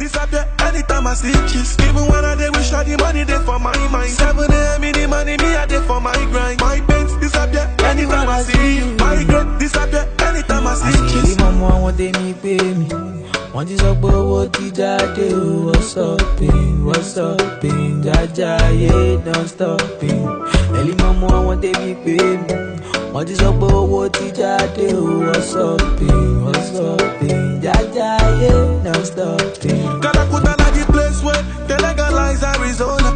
disappear anytime I see cheese. Even when I dey wish that the money dey for my mind. 7 a.m. in the money, me I dey for my grind. My pains disappear anytime I see you. My great disappear anytime I see cheese. Mama, what they me pay me? Want this up, what did I do? What's upping? Jaja, yeah, don't stopping. Ellie mama, what they me pay me? Want this up, what did I do? What's upping? Jaja, yeah, don't stopping. Calacuta na the place where they legalize Arizona.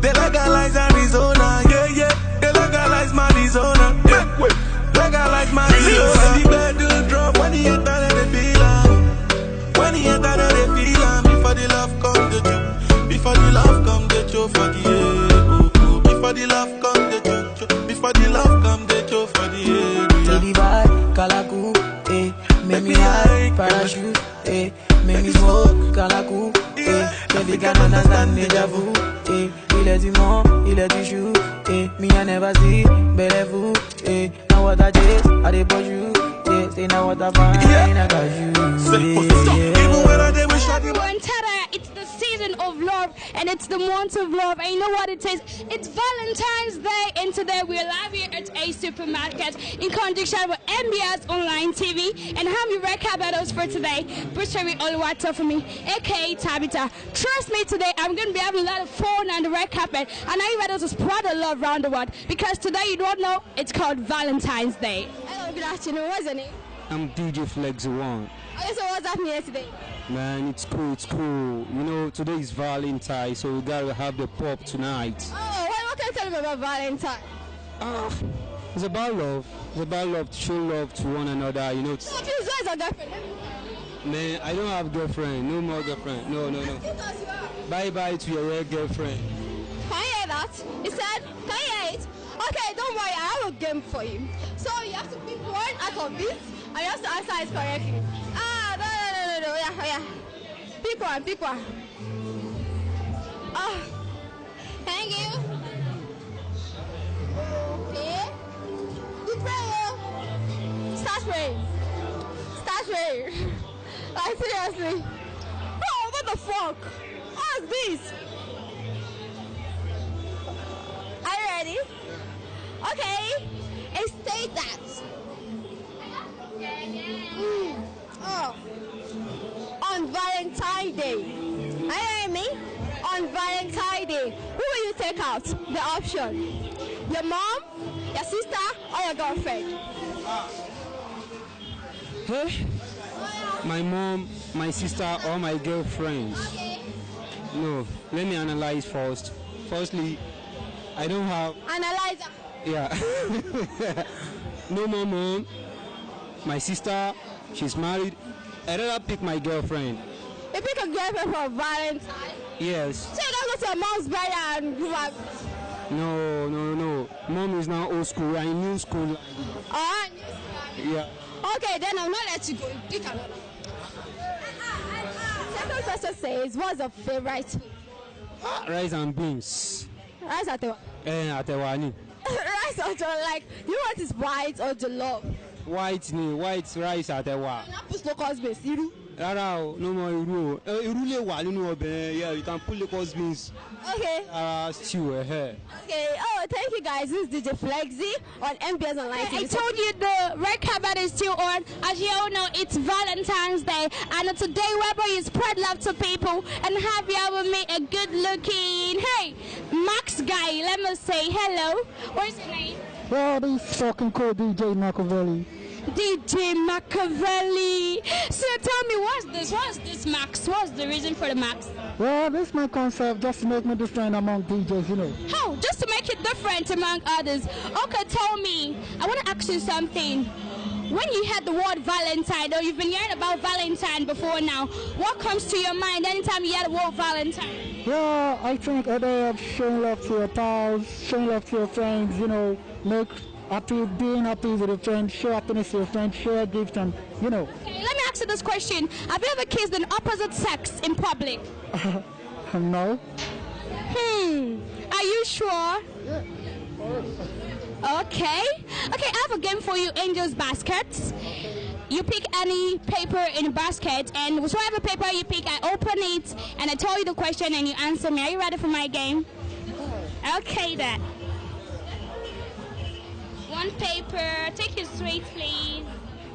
They legalize Arizona, yeah. They legalize Arizona, yeah. Legalize Arizona. When the bedroom drop, when the internet they feel when the internet they feel before the love come the joke. Before the love come the joke for the air. Before the love come the joke. Before the love come the joke for the air. Take the vibe, Kalaku, make me high, parachute, make me smoke, Kalaku, baby can understand deja vu, il est du monde, il est du chou, me I never see, belle-vous, now what I chase, I dey push you, say now what I find, I got you, even when I dey wish I did. It's the season of love and it's the month of love, and you know what it is? It's Valentine's Day, and today we're live here at a supermarket in conjunction with MBS Online TV, and I'm your red carpeters for today. Bushari Oluwato for me, aka Tabitha. Trust me, today I'm going to be having a lot of fun on the red carpet, and I invite us to spread the love around the world, because today, you don't know, it's called Valentine's Day. Hello, good afternoon. What's your name? I'm DJ Flex Awon. Okay, so what's happening here today? Man, it's cool. You know, today is Valentine, so we gotta have the pop tonight. Oh, what can you tell me about Valentine? It's about love. It's about love, to show love to one another, you know. So, please, where's your girlfriend? Man, I don't have girlfriend. No more girlfriend. No. Bye to your real girlfriend. Can you hear that? He said, can you hear it? Okay, don't worry, I have a game for you. So you have to pick one out of this, and you have to answer it correctly. No. Yeah. Pick one. Oh, thank you. Okay. You pray. Start praying. Like, seriously. Oh, what the fuck? What's this? Are you ready? Okay. It states that. On Valentine's Day. Are you hearing me? On Valentine's Day. Who will you take out? The option. Your mom, your sister, or your girlfriend? Hey? My mom, my sister, or my girlfriends? Okay. No, let me analyze first. Firstly, I don't have... Analyzer. Yeah. No more mom. My sister, she's married. I'd rather pick my girlfriend. You pick a girlfriend for Valentine? Yes. So you don't go to your mom's brother and do what? No. Mom is now old school. I'm new school. Yeah. Okay, then I'll not let you go. Pick another. Second question says, what's your favorite food? Rice and beans. Rice atewa. Atewani. Rice atewa, like, you want is white or jollof? White rice atewa. Not put locust beans, iru. Rárá o, no more iru o. Iru lè wà nínú ọbẹ̀. Yeah, you can put locust beans. Okay. Stew here. Okay. Oh, thank you guys. This is DJ Flexi on MBS Online TV. I told you the red carpet is still on. As you all know, it's Valentine's Day, and today wherever you spread love to people and have you with me a good-looking, hey, Max guy. Let me say hello. What's your name? Well, this fucking cool DJ Machiavelli. DJ Machiavelli. So tell me, what's this Max? What's the reason for the Max? Well, this is my concept, just to make me different among DJs, you know. How? Just to make it different among others. Okay, tell me. I want to ask you something. When you heard the word Valentine, or you've been hearing about Valentine before now, what comes to your mind anytime you hear the word Valentine? Yeah, I think a day of showing love to your pals, showing love to your friends, you know, being happy with your friends, show happiness to your friends, share gifts, and, you know. Okay, let me ask you this question. Have you ever kissed an opposite sex in public? No. Are you sure? Yeah. Okay, I have a game for you, Angel's Baskets. You pick any paper in a basket, and whatever paper you pick, I open sweet, and I tell you the question and you answer me. Are you ready for my game? Okay then. One paper. Take your sweet, please.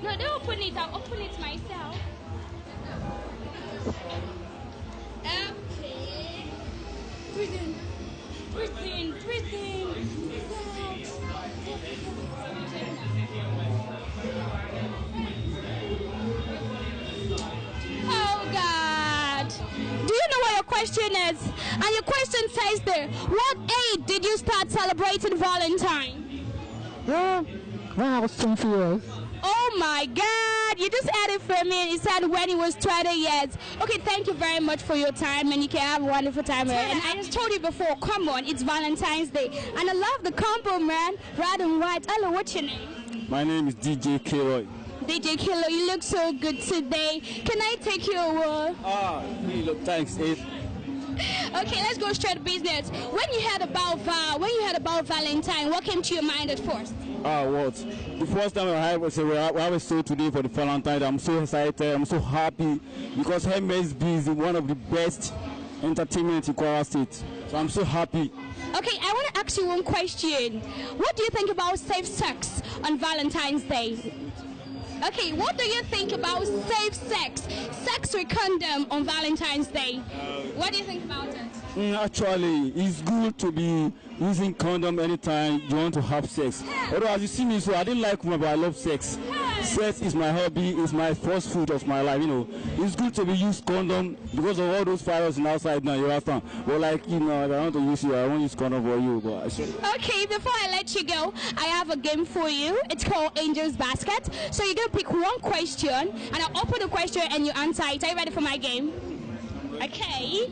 No, don't open it. I'll open it myself. Okay. Breathe in. Breathe in. Breathe in. Breathe out. Oh God. Do you know what your question is? And your question says there, what age did you start celebrating Valentine? Yeah, when I was 20 years. Oh my God, you just added for me. You said when he was 20 years. Okay, thank you very much for your time, and you can have a wonderful time. And I just told you before, come on, it's Valentine's Day. And I love the combo, man. Red and white. Hello, what's your name? My name is DJ K-Roy. DJ Kilo, you look so good today. Can I take you a whirl? You look, thanks, Ed. Okay, let's go straight to business. When you heard about Valentine, what came to your mind at first? What? The first time I heard was we have a show today for the Valentine. I'm so excited. I'm so happy because MSB is one of the best entertainment in Kwara State. So I'm so happy. Okay, I want to ask you one question. What do you think about safe sex on Valentine's Day? Okay, what do you think about safe sex? Sex with condom on Valentine's Day. What do you think about it? Actually, it's good to be using condom anytime you want to have sex. Although as you see me, so I didn't like women, but I love sex. Sex is my hobby, it's my first food of my life, you know. It's good to be used condom because of all those viruses outside now, you understand? But like, you know, if I want to use you, I won't use condom for you. But okay, before I let you go, I have a game for you. It's called Angel's Basket. So you're going to pick one question, and I'll open the question and you answer it. Are you ready for my game? Okay.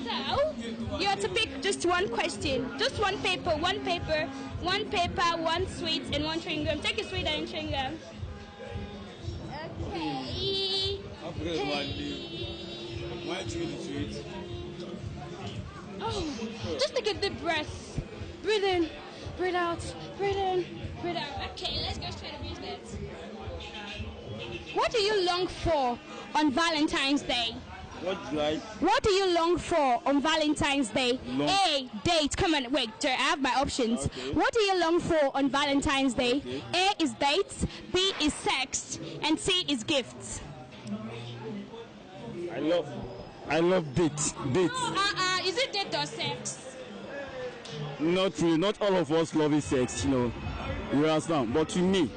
So, you have to pick just one question. Just one paper, one sweet, and one chewing gum. Take a sweet and chewing gum. Okay. Why chewing the sweet? Oh, just take a deep breath. Breathe in, breathe out, breathe in, breathe out. Okay, let's go straight to business. What do you long for on Valentine's Day? What do you long for on Valentine's Day? A, date. Come on, wait, I have my options. Okay. What do you long for on Valentine's Day? Okay. A is dates, B is sex, and C is gifts. I love dates. Is it date or sex? Not really. Not all of us love sex, you know. You understand? But to me,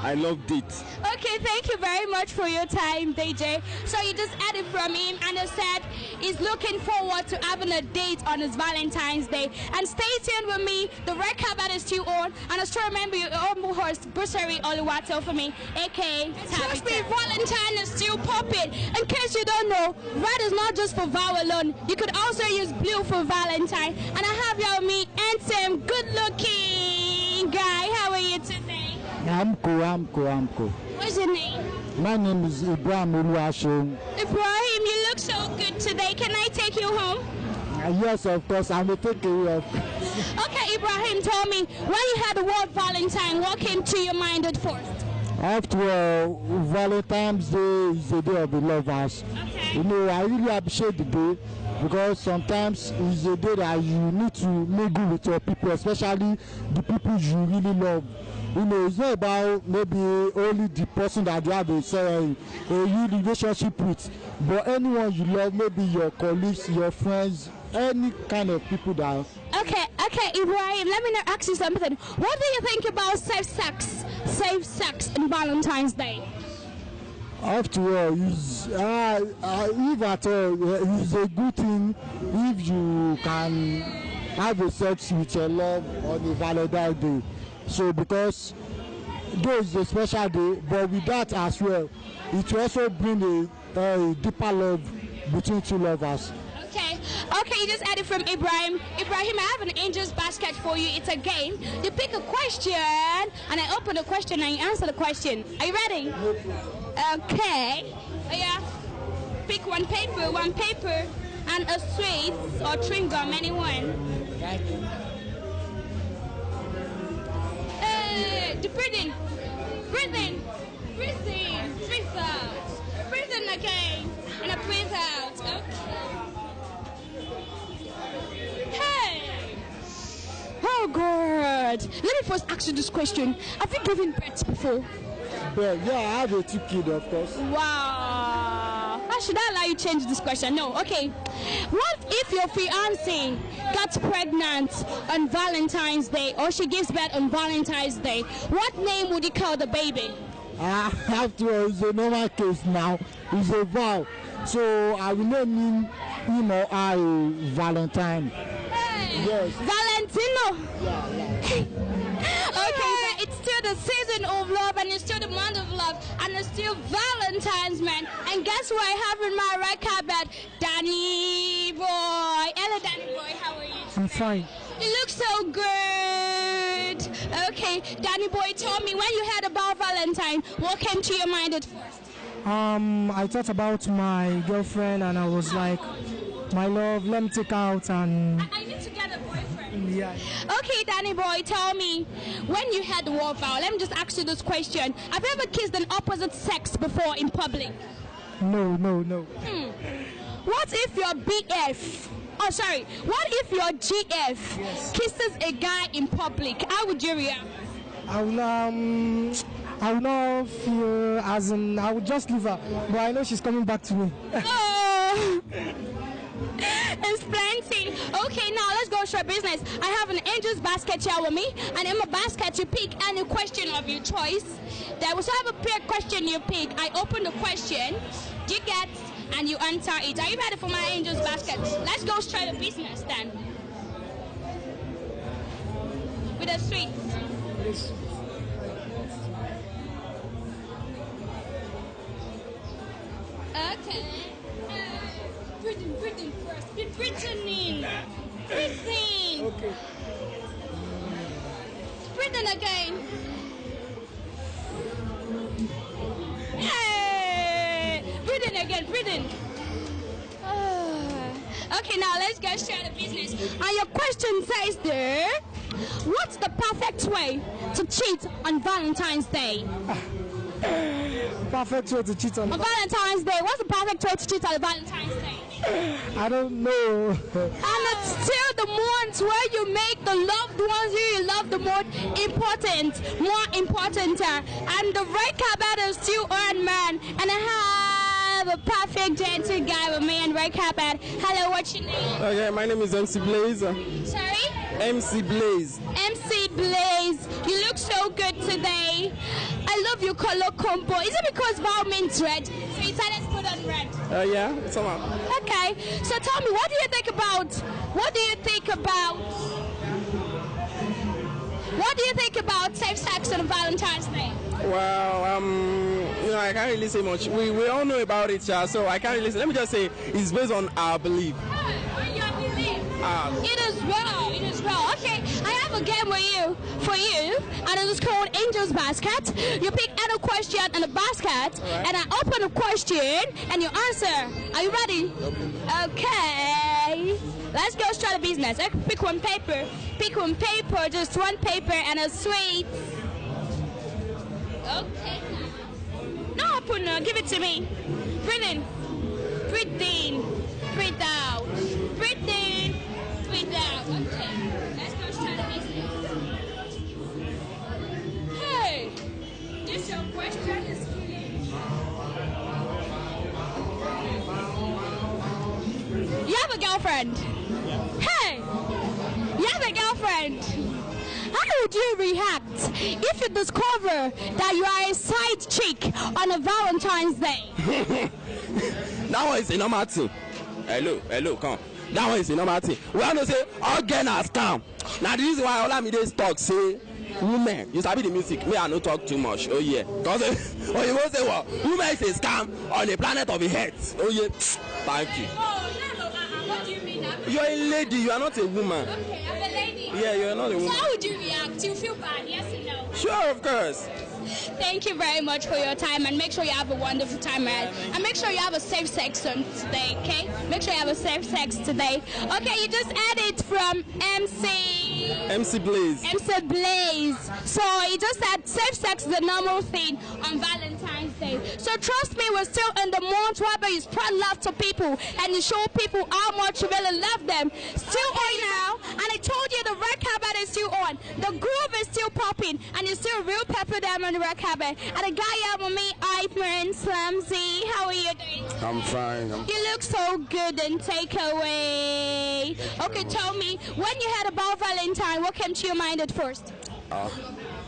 I love dates. Okay, thank you very much for your time, DJ. So you just added from him, and he said he's looking forward to having a date on his Valentine's Day. And stay tuned with me. The red carpet is still on, and I still remember your own host, Bursary Oluwato for me, aka Trust me, Valentine is still popping. In case you don't know, red is not just for vow alone. You could also use blue for Valentine. And I have here with me, handsome, good-looking guy. How are you today? I'm cool. What's your name? My name is Ibrahim Uluwashon. Ibrahim, you look so good today. Can I take you home? Yes, of course. I will take you off. Okay, Ibrahim, tell me, when you heard the word Valentine, what came to your mind at first? After all, Valentine's Day is the day of the lovers. Okay. You know, I really appreciate the day because sometimes it's a day that you need to mingle with your people, especially the people you really love. You know, it's not about maybe only the person that you have a real relationship with, but anyone you love, maybe your colleagues, your friends, any kind of people that. Okay, Ibrahim, let me now ask you something. What do you think about safe sex on Valentine's Day? After all, if at all, it's a good thing if you can have a sex with your love on a Valentine's Day. So because though it's a special day, but with that as well, it will also bring a deeper love between two lovers. Okay, you just added from Ibrahim. Ibrahim, I have an angel's basket for you. It's a game. You pick a question, and I open the question, and you answer the question. Are you ready? Okay. Yeah. Pick one paper, and a sweet or chewing gum, anyone. Breathe in, breathe out, breathe in again, and a breathe out. Okay. so good. Let me first ask you this question. Have you given birth before? Well, yeah, I have a 2 kids, of course. Wow. Should I allow you to change this question? No. Okay. What if your fiancé gets pregnant on Valentine's Day, or she gives birth on Valentine's Day? What name would you call the baby? After all, it's a normal case now. It's a vow. So I will not name him or I Valentine. Hey. Yes. Valentino. Yeah. Okay, so it's still the season of love, and it's still the month of love, and it's still Valentine's, man. And guess who I have in my red carpet? Danny Boy. Hello, Danny Boy. How are you? I'm fine. You look so good. Okay, Danny Boy, tell me, when you heard about Valentine, what came to your mind at first? I thought about my girlfriend and I was like, my love, let me take her out and... I need to get a boyfriend. Yeah. Okay, Danny Boy, tell me, when you heard the word vow, let me just ask you this question. Have you ever kissed an opposite sex before in public? No. What if your BF, what if your GF kisses a guy in public? How would you react? I will not feel as in, I would just leave her, but I know she's coming back to me. Oh, it's plenty. Okay, now let's go straight business. I have an angel's basket here with me, and in my basket you pick any question of your choice. There was have a pair question you pick. I open the question, you get, and you answer it. Are you ready for my angel's basket? Let's go straight to business then. With the sweets. Okay. Breathing first. Be breathing in. Breathing. Okay. Breathing again. Hey. Breathing again. Breathing. Okay, now let's get straight to business. And your question says there, what's the perfect way to cheat on Valentine's Day? Perfect way to cheat on Valentine's Day. What's the perfect way to cheat on Valentine's Day? I don't know. And it's still the month where you make the loved ones who you love the most more important. And the red carpet is still on, man. And I have a perfect gentle guy with me in red carpet. Hello, what's your name? Okay, my name is MC Blaze. Sorry? MC Blaze. MC Blaze, you look so good today. I love your color combo. Is it because Val means red? So you decided to put on red? Yeah, somehow. Okay, so tell me, what do you think about safe sex on Valentine's Day? Well, I can't really say much. We all know about it, so I can't really say. Let me just say, it's based on our belief. Your belief. It is well. Okay, I have a game for you, and it is called Angel's Basket. You pick any question in the basket, and I open the question, and you answer. Are you ready? Okay. Let's go straight to business. Pick one paper, just one paper and a sweet. Okay. No, open. Give it to me. Breathe in. Breathe in. Breathe out. Breathe in. Breathe out. Okay. Let's go straight to business. Hey, this your question is killing. You have a girlfriend? Hey, you have a girlfriend. How would you react if you discover that you are a side chick on a Valentine's Day? That one is a normal thing. Hello, come. That one is a normal thing. We all know say all girl na scam. Now the reason why Olamide talk say women, you sabi the music, me I no talk too much. Oh yeah. Because you won't say what? Women is a scam on the planet of the heads. Oh yeah. Thank you. Oh, no, what do you mean? You're a lady, you are not a woman. Okay, I'm a lady. Yeah, you're not a woman. So how would you react? Do you feel bad? Yes or no? Sure, of course. Thank you very much for your time, and make sure you have a wonderful time, man. And make sure you have a safe sex today, okay? Make sure you have a safe sex today. Okay, you just added from MC Blaze. MC Blaze. So you just said safe sex is a normal thing on Valentine's Day. So trust me, we're still in the month where you spread love to people and you show people how much you really love them. Still on now, and I told you the red carpet is still on. The groove is still popping, and you're still real pepper them on the red carpet. And the guy here with me, Ivan Slamzy, how are you doing? I'm fine. You look so good and take away. Okay, tell me, when you heard about Valentine, what came to your mind at first?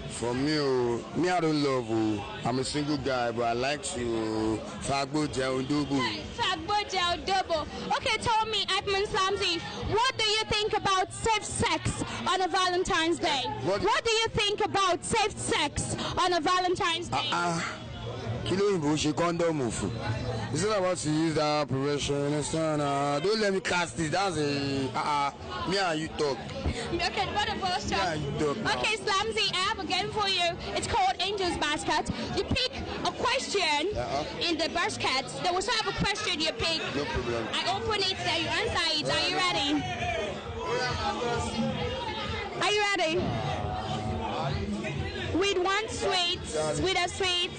For me, I don't love. I'm a single guy, but I like to fagbo gel double. Fagbo gel double. Okay, tell me, Ivan Slamzy, what do you think about safe sex on a Valentine's Day? What do you think about safe sex on a Valentine's Day? Kilo imbo she condom move. It's not about to use that prevention, you understand? Don't let me cast it. That's a me and you talk. Okay, what about you? Yeah, you talk. Okay, Slamzy, I have a game for you. It's called Angel's Basket. You pick a question in the basket. They will have a question you pick. No problem. I open it, then you answer it. Are you ready? Are you ready? With one sweet, with a sweet.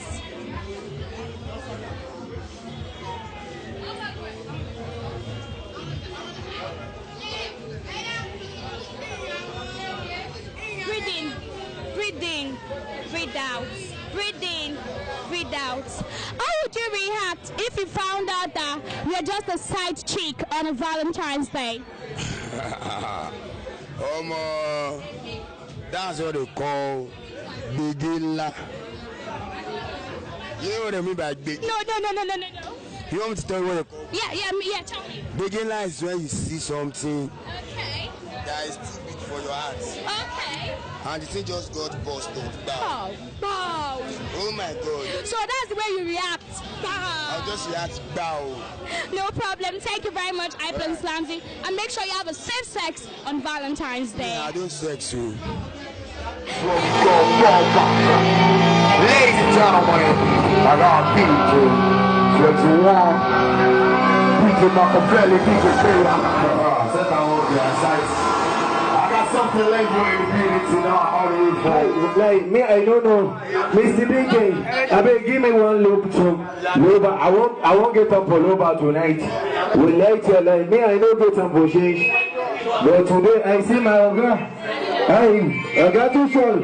Breathe out. How would you react if you found out that you're just a side chick on a Valentine's Day? That's what they call begilla. You know what I mean by big? No. You want me to tell you what they call? Yeah, tell me. Begilla is when you see something that is too big for your heart. Okay. And the thing just got busted. Wow. Oh my God. So that's the way you react. I'll just react. Bow. No problem. Thank you very much, Ivan Slamzy. And make sure you have a safe sex on Valentine's Day. Yeah, I don't sex you. Ladies and gentlemen, I got DJ 21. DJ Machiavelli, DJ Taylor. I got something late for you to know how to like me, I don't know. Mr. DJ, I beg give me one loop to Yoruba. I won't get up for Yoruba tonight. We like to like me, I don't get up for change. But today I see my Oga. I got to show.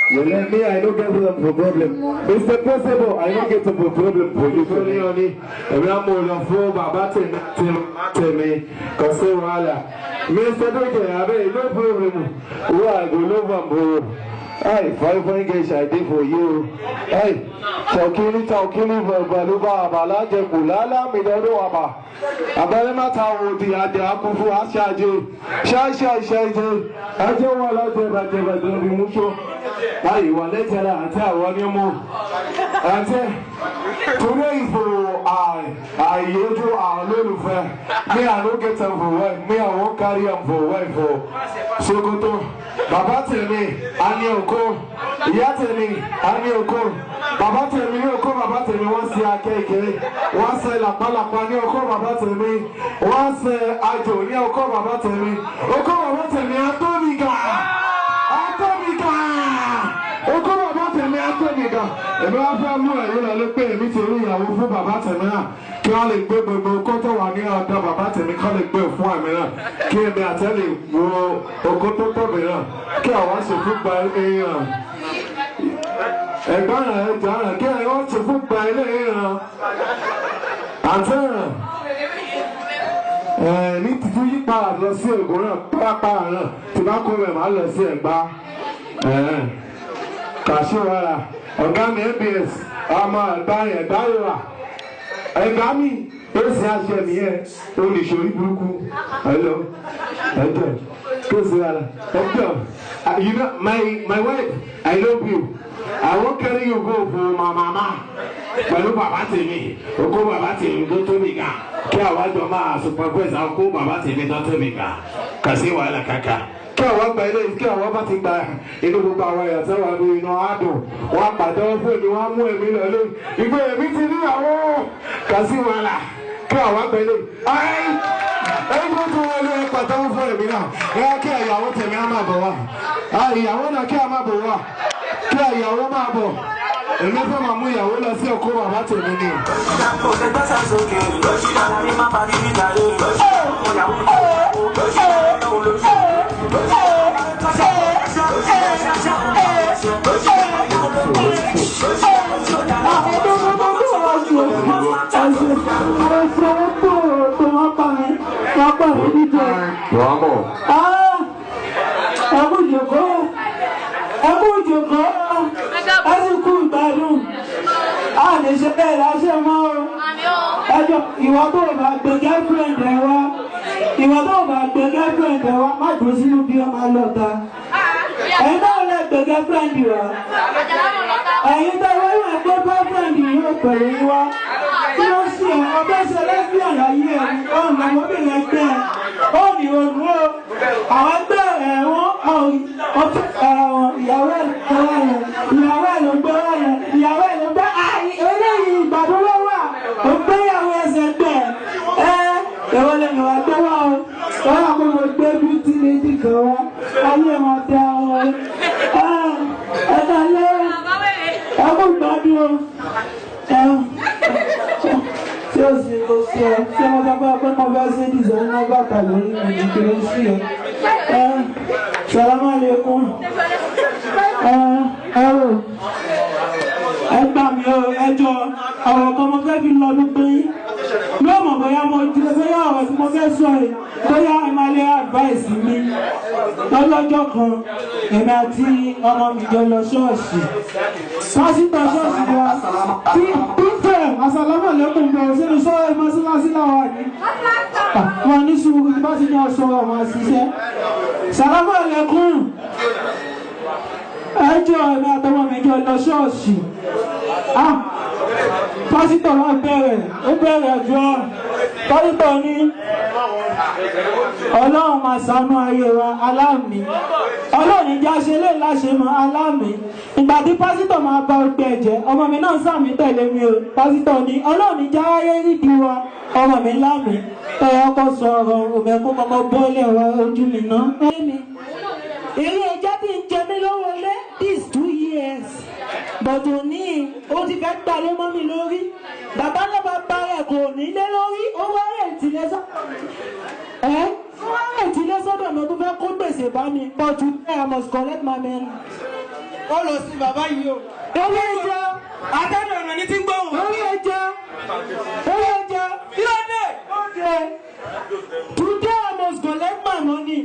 You let me, I don't get them for problem. Mr. Possible, I don't get them for problem for you. Only, I'm on phone, but tell me, because Mr. Doge, I beg no problem. Why go over? Hey, 5 engage I did for you. Hey, talking, Baluba, Balaja, Kulala, Midoro, Abalema Tower, the Akufu, Ashaji, Shai, I don't want to do Mucho. Hey, one later, I tell one more. I tell today for I usually are little fair. Me, I don't get them for work. Me, I won't carry them for work for Sokoto. Baba tell me, Anyoko. Ya tell me, Anyoko. Baba tell me, Baba tell me, once you are cake, once la Palapani, Baba tell me, once I do, Baba tell me, Baba tell me, Atomica. Baba tell me, Atomica. If I found you, I look at me to me, I will put Baba tell me. Call it good, but Koto, I knew Baba tell me, call it good for me. Can't be, I tell you, Okoto, I want to put by a Ghana, can I want to put by need to do you bad, let's see, go up, Papa, tobacco, I'll see a bar. Kashura, Ogami ABS, Ama, Daya, Ogami, yes, here, only show you, hello, you know, my wife, I love you. I won't carry you go for my mama. But look at me. Go Baba to me. Care what your ma supervise. I'll go Baba to me. Don't me. Kasi wala kaka. Care what by the care what about it. You know about why I tell you know I do. What by the way you want more million. You go everything you know. Kasi wala. Care what by the I go to a pattern for me now. I care you want to me. I'm a boy. I want to care my boy. Care you want my boy. èmi fẹ́ máa mú ìyàwó lọ sí òkú bàbá tèmi ni. Ṣe bẹ́ẹ̀ láṣẹ mọ́ o. Ẹjọ́ ìwọ tó bá gbé girlfriend ẹ wá. Ìwọ tó bá gbé girlfriend ẹ wá má dùn sínú bí ọmọ lọ́ta. Ẹ̀yin náà lè gbé girlfriend wá. Ẹ̀yin tó wọ́n yóò gbé boyfriend yóò pẹ̀lú wá. Kí ló ṣe ọbẹ̀ ṣe lesbian láyé ẹ̀ ọ̀nà ọmọbìnrin ẹgbẹ́ ẹ̀ ó ní òun o. Àwọn ẹgbẹ́ ẹ̀ wọ́n ìyàwó ẹ̀ ló gbé wá yẹn. Ìyàwó ẹ̀ ló gbé wá yẹn. Ìyàwó ẹ̀ ló gbé eléyìí ìgbàdún ló wà ó gbéyàwó ẹsẹ̀ gbẹ̀ ẹ̀rọ lẹ́yìn wá gbé wá o wọ́n yà kó mo gbé bíútì méjì kan wá ayé wọn tẹ àwọn ẹ̀ka lé ẹkún gbádùn o tí ó sì lọ sí ẹ tí wọ́n bá bá pé mo bá ṣe dìzẹ́ ní bàtà lórí mi kékeré sí ẹ sàlámà lẹ́kún ẹ̀rọ ẹgbà mi o ẹjọ́ ọ̀rọ̀ kan mo fẹ́ fi lọ ló pé yóò mọ̀ bóyá mo dúró bóyá ọ̀rọ̀ tí mo fẹ́ sọ yìí bóyá ẹ máa lé advice mi lọ́jọ́ kan èmi àti ọmọ mi jọ lọ ṣọ́ọ̀ṣì pásítọ̀ ṣọ́ọ̀ṣì wa pípẹ́ àsàlámọ̀ lẹ́kùn bẹ̀rẹ̀ sínú sọ́ọ̀ mọ́síláṣí làwọn àní wọn ní sùúrù tí bá ti ní ọ̀ṣọ́ ọmọ àṣìṣẹ́ sàlámọ̀ lẹ́kùn ẹjọ́ ẹ̀mí àtọmọ mi jọ lọ ṣọ́ọ̀ṣì pásítọ̀ náà ó bẹ̀rẹ̀ ẹjọ́ pásítọ̀ ní ọlọ́run máa ṣàánú ayé wa aláàmì ọlọ́run ìjà ṣe lè láṣẹ mọ́ aláàmì ìgbà tí pásítọ̀ máa bá ọgbẹ́ ẹ̀jẹ̀ ọmọ mi náà sàmì tẹ̀lé mi o pásítọ̀ ní ọlọ́run ìjà ayé rídi wa ọmọ mi láàmì ẹ̀yà ọkọ̀ sọ̀rọ̀ òmẹ̀kú mọ́mọ́ bọ́ọ̀lẹ̀ wa ojú mi náà eré ẹja tí ń jẹ mí lọ́wọ́ lé this 2 years but òní ó ti fẹ́ gbàlé mọ́ mi lórí bàbá náà bá bá rẹ̀ kò ní lé lórí ó wá rẹ̀ tí lẹ́sọ̀dọ̀ mi tó fẹ́ kó gbèsè bá mi but today I must collect my money. Ó lọ sí bàbá yìí o. Orí ẹja àtẹ́lẹ̀ ọ̀nà ní tí ń gbóhùn. Orí ẹja kí ló dé? Today I must collect my money.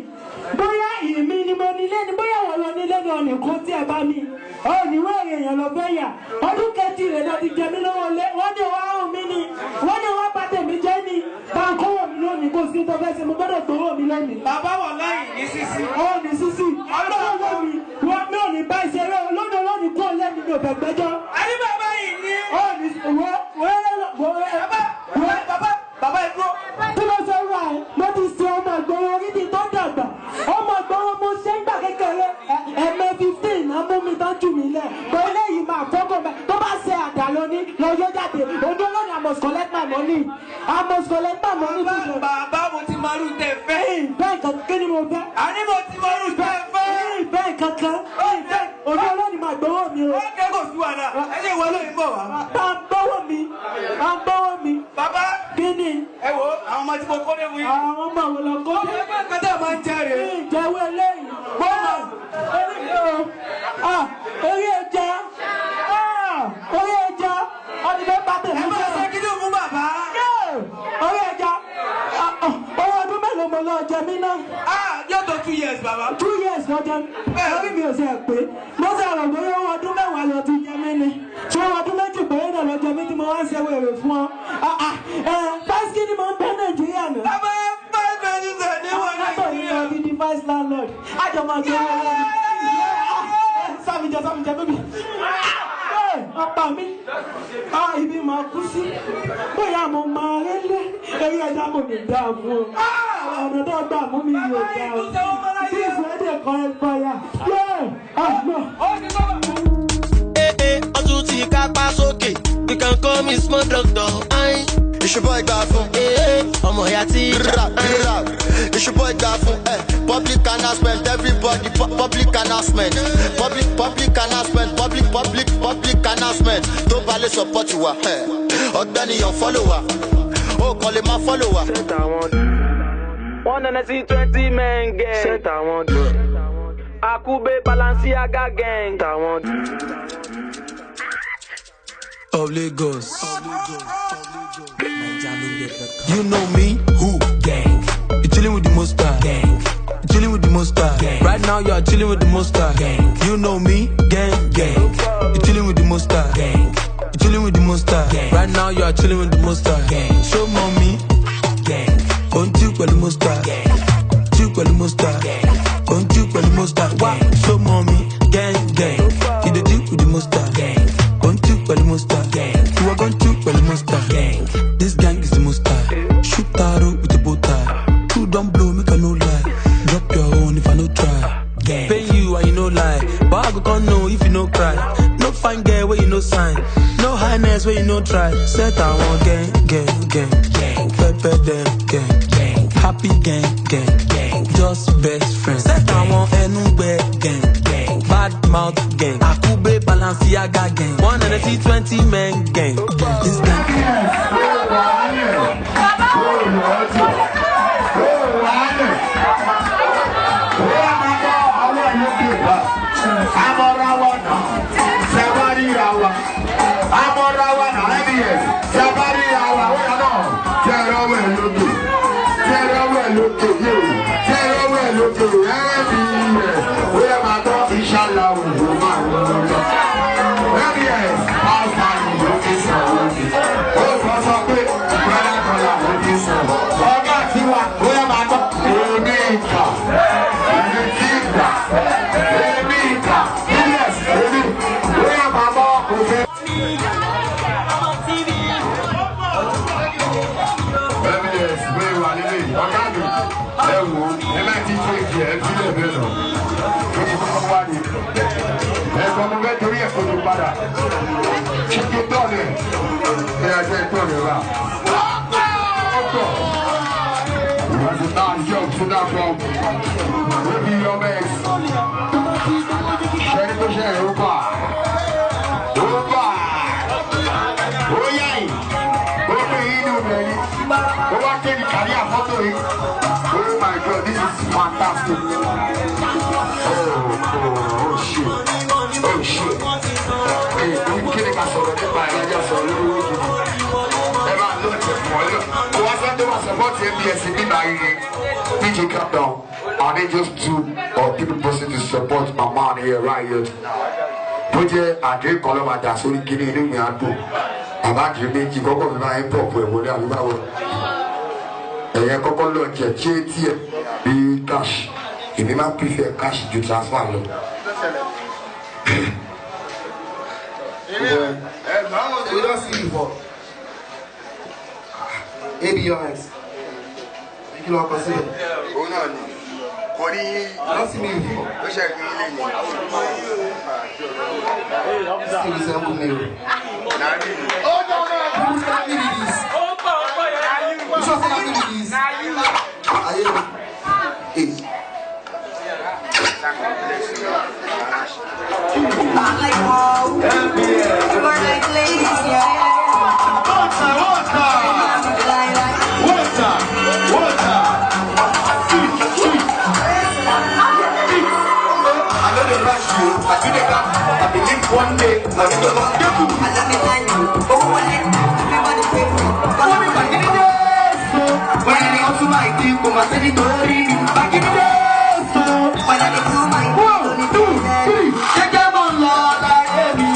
Bóyá èmi ni mo nílé ni bóyá wọ́n lọ nílé ni ọ̀nà kó tí ẹ bá mi. Ó ní wọ́n èèyàn lọ fẹ́ yà. Ọdún kẹjì rẹ̀ lọ ti jẹ mí lọ́wọ́ lé. Wọ́n ní wọ́n áhùn mi ni. Wọ́n ní wọ́n bá tèmi jẹ́ ni. Báńkó wọ̀ mí lónìí kó sí tó fẹ́ ṣe mo gbọ́dọ̀ gbowó mi lónìí. Bàbá wọ̀ láyìn ní sísí. Ó ní sísí. Ọlọ́run wọ̀ mí. Wọ́n mi ò ní bá ìṣeré olódò kó lẹ́nu mi ò fẹ́ gbẹ́jọ́. Àní bàbá yìí ní. Ó ní bàbá ìdúró. Tí mo sọ wà ẹ́, mo ti ṣe ọmọ ìgboro orí ti tó dàgbà. Ọmọ ìgboro mo ṣe ń gbà kékeré. Ẹ̀mẹ́ 15 náà mú mi tán jù mí lẹ̀. Bọ́ eléyìí máa fọ́gọ̀ mẹ́. Tó bá ṣe àdá lóní, lọ́jọ́ jáde. Odó lónìí I must collect my money. I must collect my money. Bàbá mo ti máa rú tẹ̀ fẹ́. Bẹ́ẹ̀ kan kí ni mo fẹ́? Àní mo ti máa rú tẹ̀ fẹ́. Bẹ́ẹ̀ kankan. Odó lónìí máa gbowó mi o. Ó kẹ́kọ̀ọ́ sí wàhálà. Ẹ ṣe ìwọ lóyún bọ̀ wá. Bá ń gbowó mi. Bàbá. Kí ni? Ẹ wo àwọn ọmọ tí mo kọ́ lé wí. Àwọn ọmọ wo lọ kọ́? Ẹgbẹ́ ìkọ́tà máa ń jẹ́rìí. Ìjẹ́wé eléyìí. Bọ́lá orí ẹja ọdún bẹ́ẹ̀ bá tẹ̀lé. Ẹ máa ṣe kí ni òun bàbá. Orí ẹja owó ọdún mélòó mo lọ jẹ mí náà. Yóò tó 2 years bàbá. 2 years lọ jẹ mí. Orí mi ò ṣe é pé mo ṣe àrò bóyá owó ọdún mẹ́wàá lọ ti jẹ mí ni. Ṣé owó ọdún méjì péré náà lọ jẹ mí tí mo wá ń ṣe wèrè fún ọ. Fásitì ni mo ń bẹ Nàìjíríà náà. Bàbá fásitì ní sẹ̀ ní wọ́n Nàìjíríà. Látọ̀ ní ọdún device landlord. Àjọmọ̀ gbé wọn lẹ́nu. Sábìjẹ bébì. Ọ̀pá mi. Ibi máa kú sí. Bóyá mo máa rẹ́lẹ̀. Eré ẹja kò ní dáa fún ọ. Ọ̀nà tó gbà mú mi yóò dáa. Bí ìfúrẹ́dẹ̀ kan ẹ fọyà. Ọdún tí kápá sókè. You can call me small doctor. It's your boy Gafun. Ọmọ ìyá tí it's your boy Gafun. Public announcement, everybody. Public announcement. Public announcement. Public announcement. endorsement. Don't ballet support you. Or then your follower. Oh, call him my follower. Set I want. 120 men gang. Set I want. Akube Balenciaga gang. I want. Of Lagos. You know me, who? Gang. You chilling with the Monster. Gang. You chilling with the Monster. Gang. Right now you are chilling with the Monster. Gang. You know me, gang, gang. You chilling with the Monster. Gang. You chilling with the Monster. Gang. Right now you are chilling with the Monster. Gang. Show mommy, gang. Don't you call the Monster. Gang. You call the Monster. Gang. Don't you call the Monster. Why? Show mommy, gang, gang. You the deal with the Monster. Gang. Don't you call the Monster. Gang. You are going to call the Monster. Gang. This gang is the Monster. Shoot arrow with the bow tie. Two don't blow, make a no lie. Drop your own if I no try. Gang. Pay you and you no lie. But I go can't know if you no cry. No fine girl where you no sign. No highness where you no try. Set I want gang, gang, gang, gang. Pepper them, gang, gang. Happy gang, gang, gang. Just best friends. Set I want anywhere, gang, gang. Bad mouth gang. Akube Balenciaga gang. 120 men gang. This gang. Oh my God, this is fantastic. Oh shit. Oh shit. Hey, we can't get so much by just so little. Ever look at me. So I said to myself, MBS by PJ Cap down. Are they just two or people posting to support my man here right here? Project I drink all of my dad, so he can do me and do. About you make you go over my pop where I live. Ẹ̀yẹ kọ́kọ́ lọ jẹ́ tí ó tiẹ̀ bí cash èmi máa prefer cash ju transfer lọ. We don't see you before. ABOS. Thank you, Lord, consider. Oh no, You don't see me before. Still resemble me. Oh no, who's gonna give me this? Which one's gonna give me this? Like wow, you are like ladies, yeah. I believe one day I'm gonna get you. I love it and you. Oh, everybody pray for me. When I go to my team, come and say it to me. Back in the day, so when I go to my 1, 2, 3, take them on, Lord, I hear me.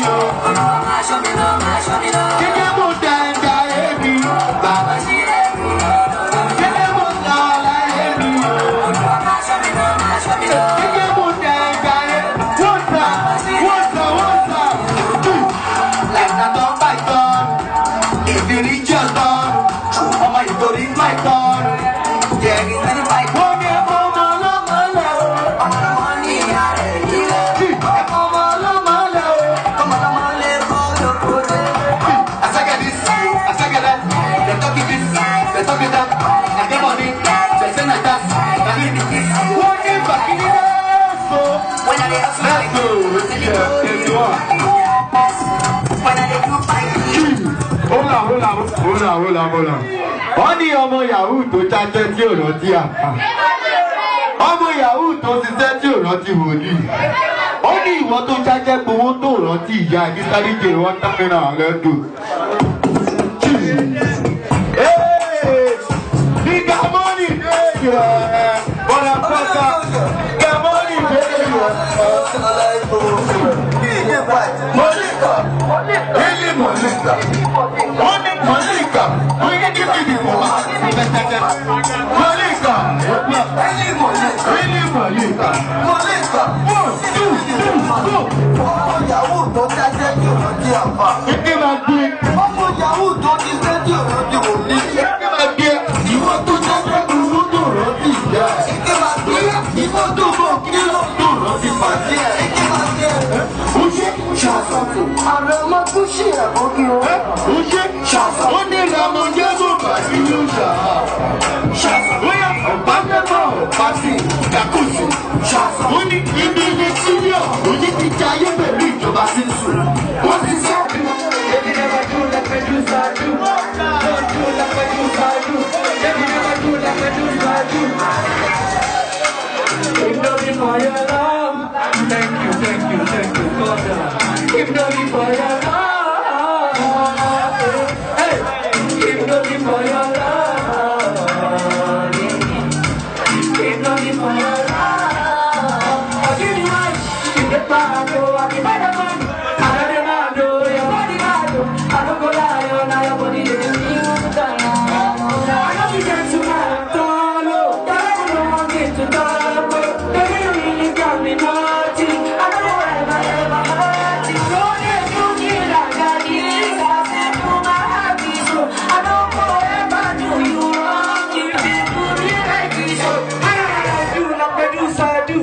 Show me love, show me love. Take them on, dance, I hear me. Baba, she hear me. Take them on, Lord, I hear me. Show me love, show me love. Take them on, dance, I hear me. Like na dog by dog. If you reach your dog, oh my, you go reach my dog. Yeah, it's any bike. Oh, yeah, oh, Hola. Wọ́n ní ọmọ Yahoo tó jájẹ́ tí ò rántí àpá. Ọmọ Yahoo tó ṣiṣẹ́ tí ò rántí wòlíì. Ó ní ìwọ tó jájẹ́ gbowó tó rántí ìyá ní sáríkè wọ́n támínà lẹ́dùn. Bigga money, motherfucker. Bigga money, Monica. We can give you the Monica. Yahoo don't touch it, you don't give a Yahoo don't is that you don't do. You want to just do roti. You want to go kill roti. I'm pushing a book. Only Ramon Yago, Party, Kakusu, only in the studio, only the giant reach of Asisu. What is happening? They never do like I do, don't do like I do. They never do like I do. If not for your love, thank you, God. If not for your love, hey, if not for your love.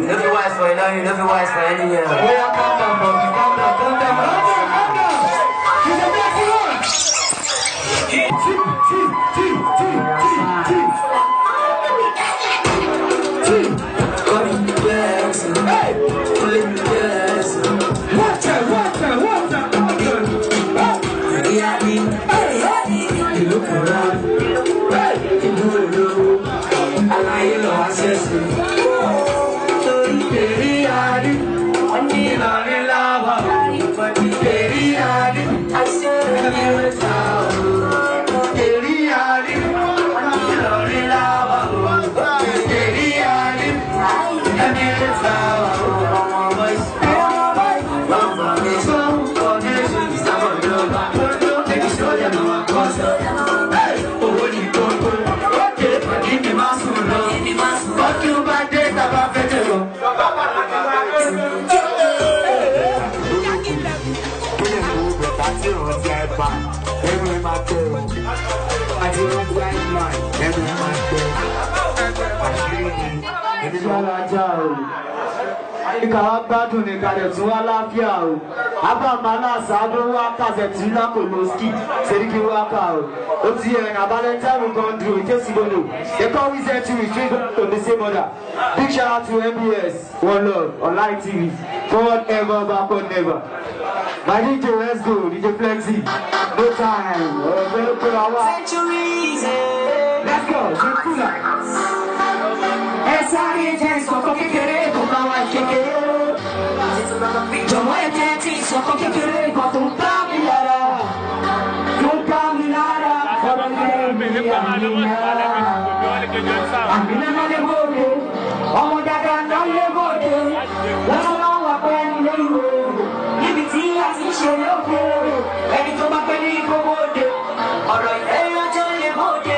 Otherwise, for any year. Where I come down. Ìkàwá gbádùn ní kalẹ̀ tún wá láfíà o. Abamala Sado wá kàṣẹ̀tì Lákòlóskì Sèríkì wákà o. Ó ti ẹ̀ na Valentine gone through in case you don't know. They call Wizard TV straight from the same mother. Big shout out to MBS, One Love, Online TV. Forward ever, backward never. My DJ, let's go, DJ Flexi. No time. Centuries. Let's go, Jekula. Essa gente só com que querer, comprar mais que querer. Jọ̀wọ́ ẹ tẹ́tí sọ fún kékeré nǹkan tó ń bá mi lára. Tó ń bá mi lára. Ọ̀rọ̀ mi lè rí àmì lára. Àmì náà lè bóde. Ọmọ dada náà lè bóde. Lọ́wọ́ máa wà pẹ́ nílé ìwé. Níbi tí a ti ṣe lókè. Ẹni tó bá pẹ́ ní kó bóde. Ọ̀rọ̀ ìfẹ́ ọjọ́ lè bóde.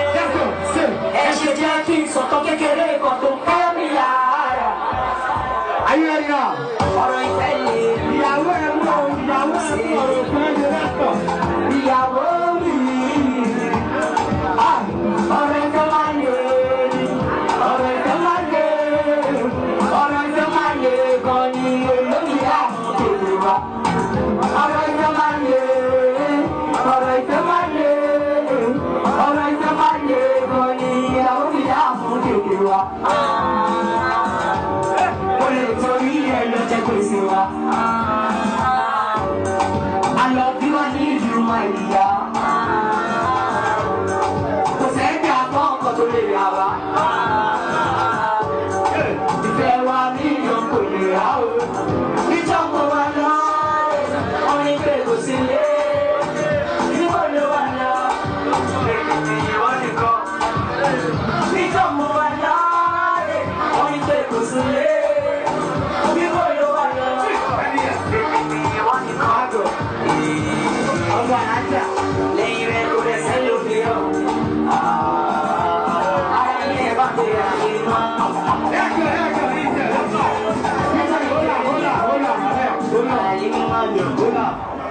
Ẹ ṣe jẹ́ kí n sọ̀tọ̀ kékeré nǹkan tó ń bá mi lára. Are you ready now? Ọ̀rọ̀ ìfẹ́ lè rí àwọn ẹ̀mọ́ ìyàwó ẹ̀mọ́ ọ̀rọ̀ ìfẹ́ lè rẹ́pọ̀. Ìyàwó mi. Ọ̀rọ̀ ìfẹ́ máa lè rí. Ọ̀rọ̀ ìfẹ́ máa lè rí. Ọ̀rọ̀ ìfẹ́ máa lè gan ni olóyè àkókò wa. Ọ̀rọ̀ ìfẹ́ máa lè rí. Ọ̀rọ̀ ìfẹ́ máa lè rí. Ọ̀rọ̀ ìfẹ́ máa lè gan ni olóyè àkókò wa. I love you, I need you, my dear.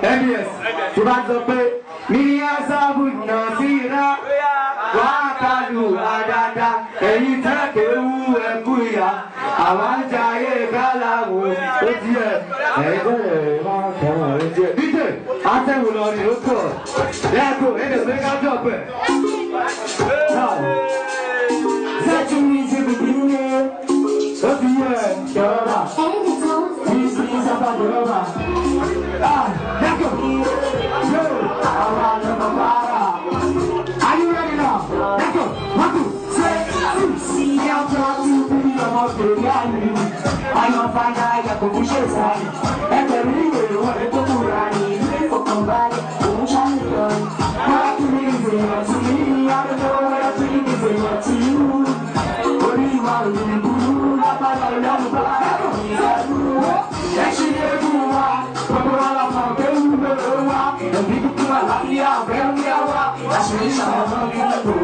MBS tí bá sọ pé mi yá sábù náà sí ra wá kálù àdáda èyí tẹ́kẹ̀ wú ẹkú ìyá àwọn ń jayé káláwò ó ti ẹ̀ ẹ̀ẹ́dẹ̀rẹ̀ máa kẹ́wọ̀n rẹ̀ jẹ́ dídè àtẹ̀wò lọ ní ó pọ̀ lẹ́ẹ̀kọ́ èdè mẹ́gà jọ̀pẹ̀. Sẹ́tù mi ti bìbí ní ó ti yẹ Yoruba kí sí sábà Yoruba. Lẹ́kọ̀ọ́ àwọn àlọ́ bàbá. Are you ready now? Let's go. 1, 2, 3, see how to be almost a reality. I know find out I could push it aside. And the reason what it took to run in for somebody who shall be done. What to me is it to me? I don't know what to me is it to you. What do you want to do? I find out I'm actually everyone. But all of my girls know the people who are happy are very well. That's the reason I'm going to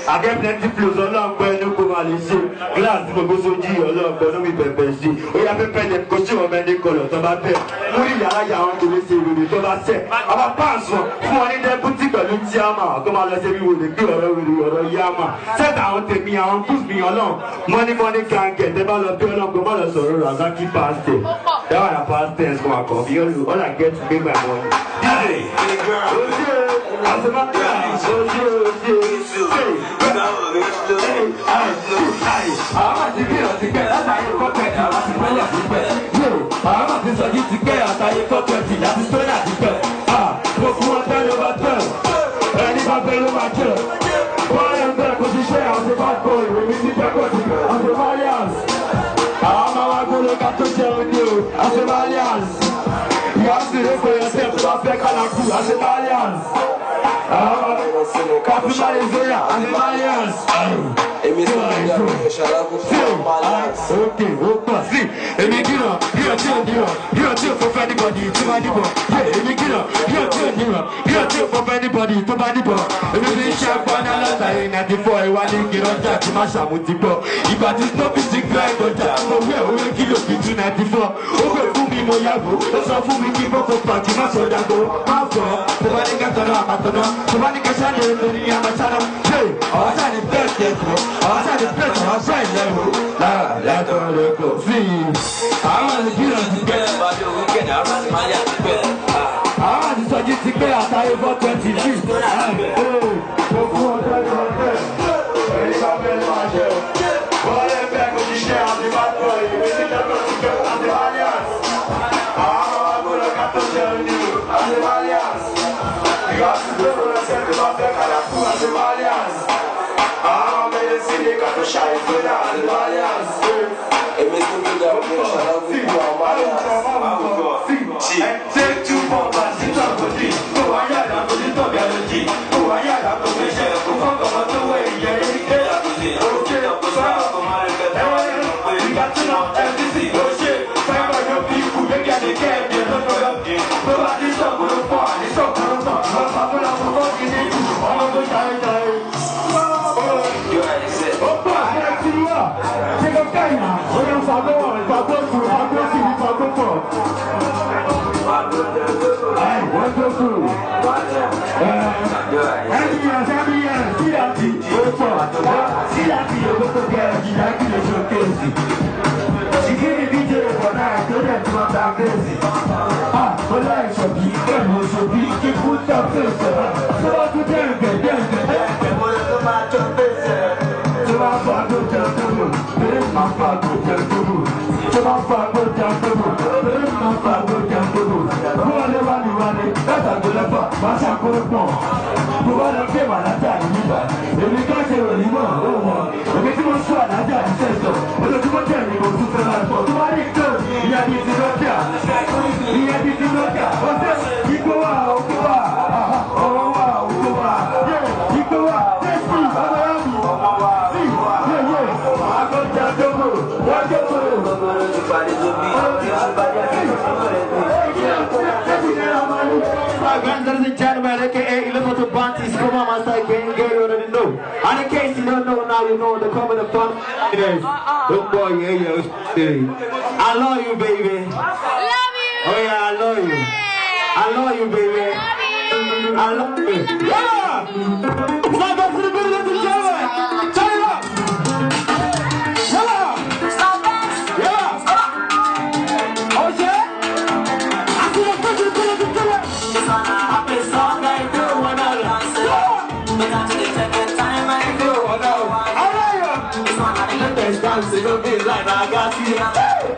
I get plenty clothes along when you go and see glass for go so G along but no be pepper see. We have a pen and costume of any color to my pet. Muri yara ya on to say we to ba say. Our pants for money dem put it on Tiama. Come on let's say we will do or Yama. Set down take me and push me along. Money can't get them all up along come on so Razaki past it. That one a past tense come on come. You all I get to make my money. As a matter Ladies and gentlemen, aka Little Banties, come on, my side, gang, you already know. And in case you don't know now, you know the cover the fun. Don't boy, yeah. I love you, baby. Love you. Oh yeah, I love you. I love you, baby. I love you. Yeah! Stand up for the good, ladies and gentlemen. Turn it up.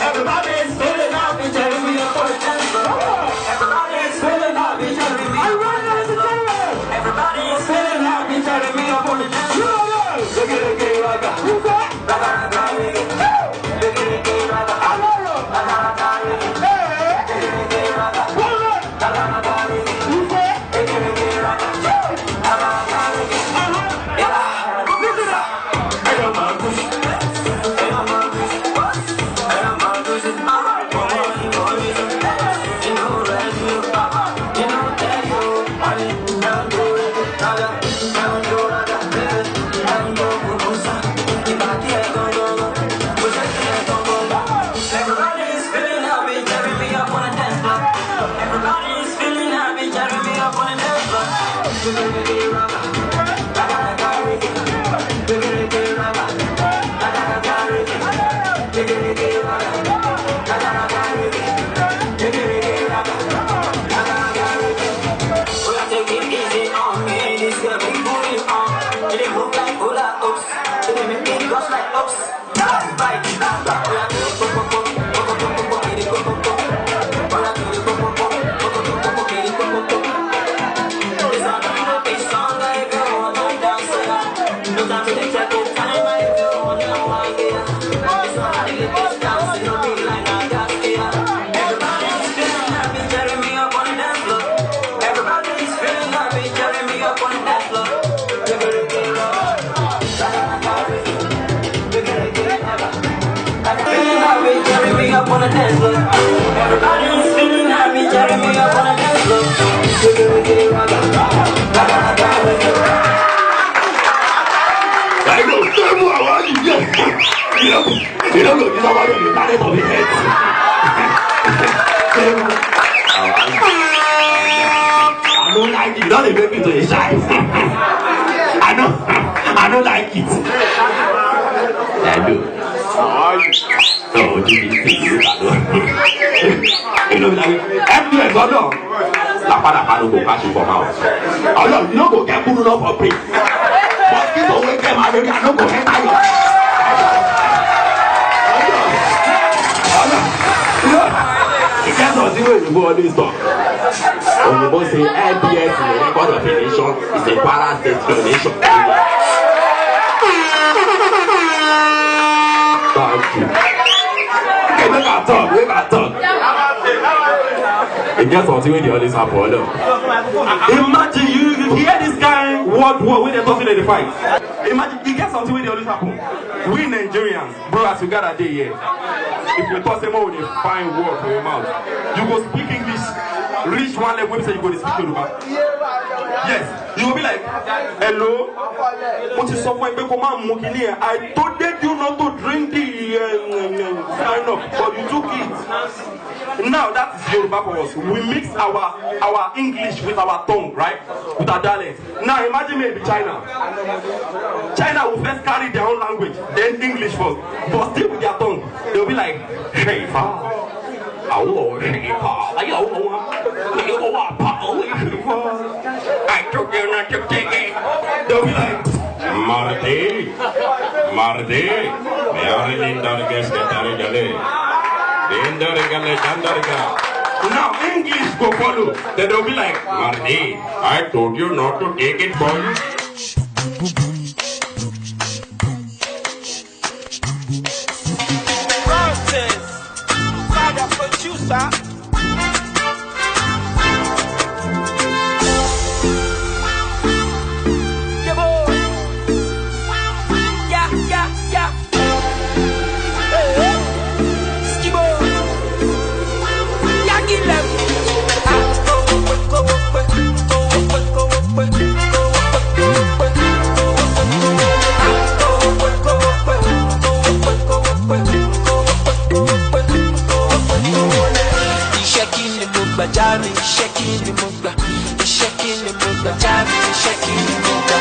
Everybody's feeling up and telling me up for the dance floor. Everybody's feeling up and telling me up for the dance floor. Everybody's feeling up and telling me up for the dance floor. Look at the game like that. You got it. Look at the game like that. I love you. Hey. Look at the game like that. You say. Look at the game like that. On the dance floor. Everybody's feeling happy, carry me up on the dance floor. I know several hours you get. You know, you know what you planet of the head. I don't like it. You don't make me to a shy. I don't like it. I do. No, you know, like everywhere go down. La pada go catch you from house. Oh no, you don't go get food enough for pay. But people wake them out, I don't go get tired. You can't see where you go on this talk. When you both say LPS in the record of a nation, it's a para-state donation. Thank you. Okay, make our talk. It gets something when they always happen. Imagine you hear this guy world war when they're talking in the fight. Imagine you get something when they always happen. We Nigerians, bro, as you gather day here, if you talk about with a fine word for your mouth, you go speak English, reach one level, say you go to speak Yoruba. Yes, You will be like, hello? What is someone I told you not to drink the kind of, but you took it. Now that is Yoruba for us. We mix our English with our tongue, right? With our dialect. Now imagine maybe China. China will first carry their own language, then English first, but still with their tongue. They'll be like, hey, I took you not to take it. They'll be like, Mardi, now English go follow. Then they'll be like, Mardi, I told you not to take it, boy. Producer. Jami, shaking the mugba, shaking the mugba, Jami, shaking the mugba,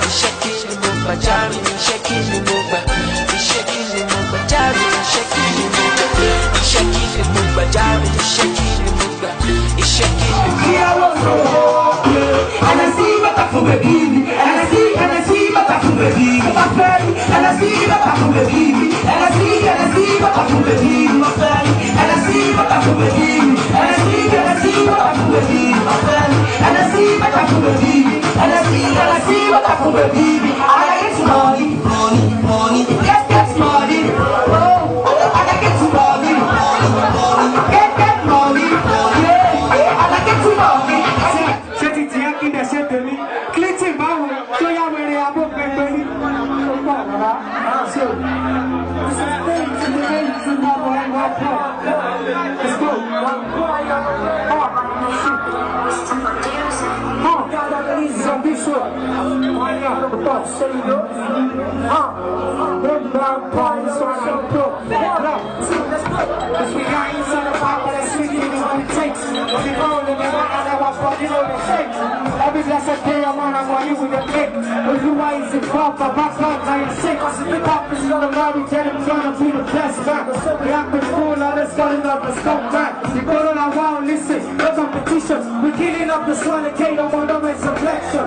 shaking the mugba, Jami, shaking the mugba, shaking the mugba, Jami, shaking the mugba, shaking the mugba, Jami, shaking the mugba, shaking the mugba. And I see what I feel, baby, and I see what I feel, baby, my friend, and I see what I feel, baby, and I see what I feel, baby, my friend, and I see what I feel, baby. And I see what I feel, baby, my friend. And I see what I feel, baby. And I see what I feel, baby. I get money, get money. Oh, and I get money, get money. Yeah, and I get money. Set it here, in the set to me. Click it down, so you have a book, baby. So, this is things in the veins in my boy, my blood. Let's go. Every blessed day I'm on, I'm on you with a kick. But you ain't in fault, but my thoughts I am sick. I said the pop is gonna marry, tell him trying to be the best man. We have to school, now let's go in up the scope man. You go to the wild, listen, no competition. We're killing up the swine and K, no more, no make selection.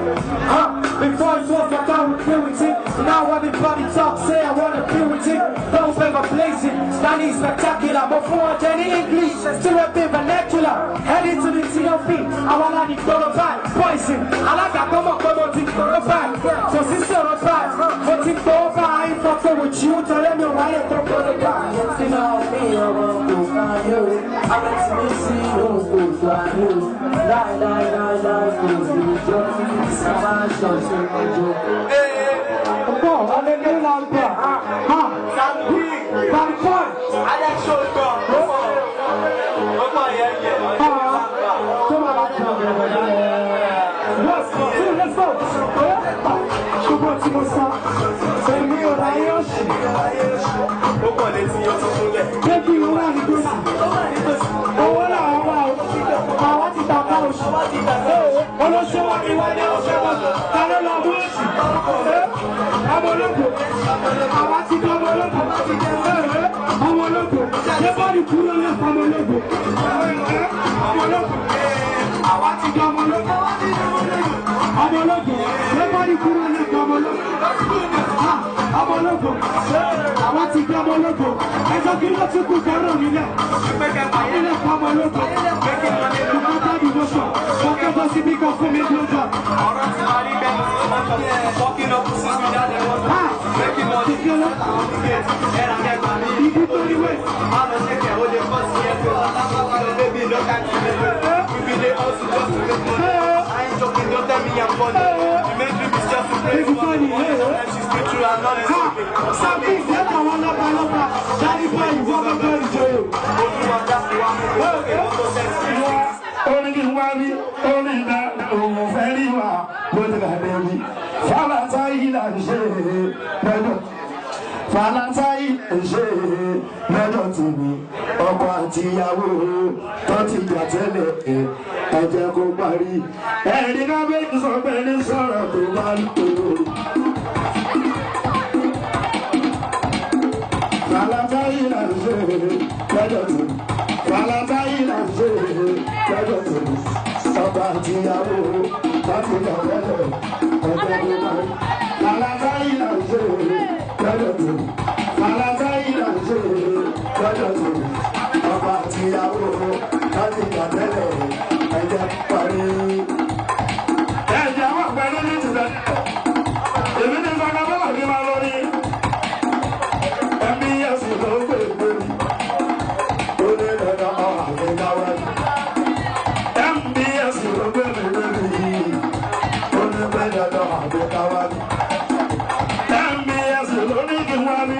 Before it was I thought we'd kill with it. Now everybody talk, say I wanna kill with it. Don't ever place it, standing spectacular. Before any English, still a bit vernacular. Heading to the TLP, I wanna need to go back. Poison, I like that come up, come on, think go back. So sister, go back. But think go back, I ain't fucking with you. Tell them you're right, don't go back. You know me, I want to find you. I got to see you, go find you. Come on, I'm in the lamp. Only that, oh, very well. Valentine ṣe lọ́dọ̀ tèmi ọkọ àti ìyàwó tó ti jà tẹ́lẹ̀ ẹ jẹ́ kó parí ẹ̀rí kábíyèsí sọ pé ní sọ̀rọ̀ tó bá ń tó. Valentine ṣe lọ́dọ̀ tèmi Valentine ṣe lọ́dọ̀ tèmi ọkọ àti ìyàwó tó ti jà tẹ́lẹ̀ ẹ jẹ́ kó parí Valentine ṣe lọ́dọ̀ tèmi. Valentine ṣe lọ́dọ̀ tèmi ọkọ àti ìyàwó láti gbà tẹ́lẹ̀ ẹ̀jẹ̀ parí. ẹ̀jẹ̀ wà pẹ̀lú ní tìlẹ̀ èmi ní sọ́kà bọ́lá mi máa lórí ẹ̀mí ẹ̀sìn tó gbé gbé mi ó ní dandan ọ̀hún àgbékáwá mi. ẹ̀mí ẹ̀sìn tó gbé mi lórí yìí ó ní pẹ́ dandan ọ̀hún àgbékáwá mi. ẹ̀mí ẹ̀sìn ló ní kí wá mi.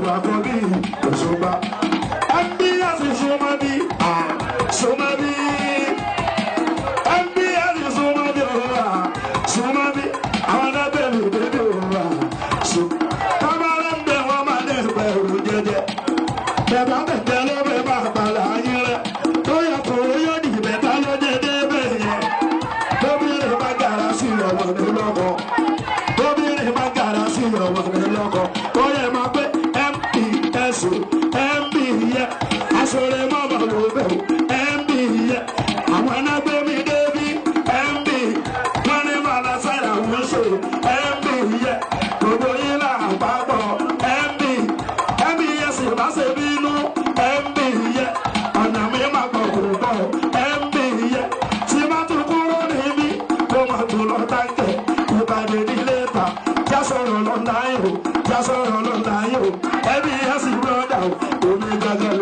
wà kọ́ bí òṣùpá. MBS súnmọ́ bí súnmọ́ bí MBS súnmọ́ bí súnmọ́ bí àwọn ẹgbẹ́ mi dédé òwúrọ̀ kábàárẹ̀ ń bẹ wọ́n máa dé ìbẹ̀rù jẹjẹ bẹ̀bá bẹ̀tẹ̀ ló bẹ̀ bá àpàlà ayé rẹ̀ tó yẹ kó yóò di bẹ̀tà ló dédé bẹ́ẹ̀ yẹn lóbìnrin bá gàrà sí ọmọ ní lọ́kọ̀ lóbìnrin bá gàrà sí ọmọ ní lọ́kọ̀ ó yẹ máa gbé MBS MB yẹ aṣọre mọ́mọ́ ló bẹ̀ MB yẹ àwọn ẹnagbé mi débi MB wọ́n ní màlá sára wọ́n ṣe MB yẹ gbogbo yín là àpapọ̀ MB MBS bá ṣe bínú MB yẹ ọ̀nà mi máa pọ̀ púpọ̀ MB yẹ tí má tún kúrò níbí kó má tún lọ táǹkẹ̀ ìpàdé nílé ta já sọ̀rọ̀ lọ́nà ayò já sọ̀rọ̀ lọ́nà ayò MBS brọ́dà omi gángan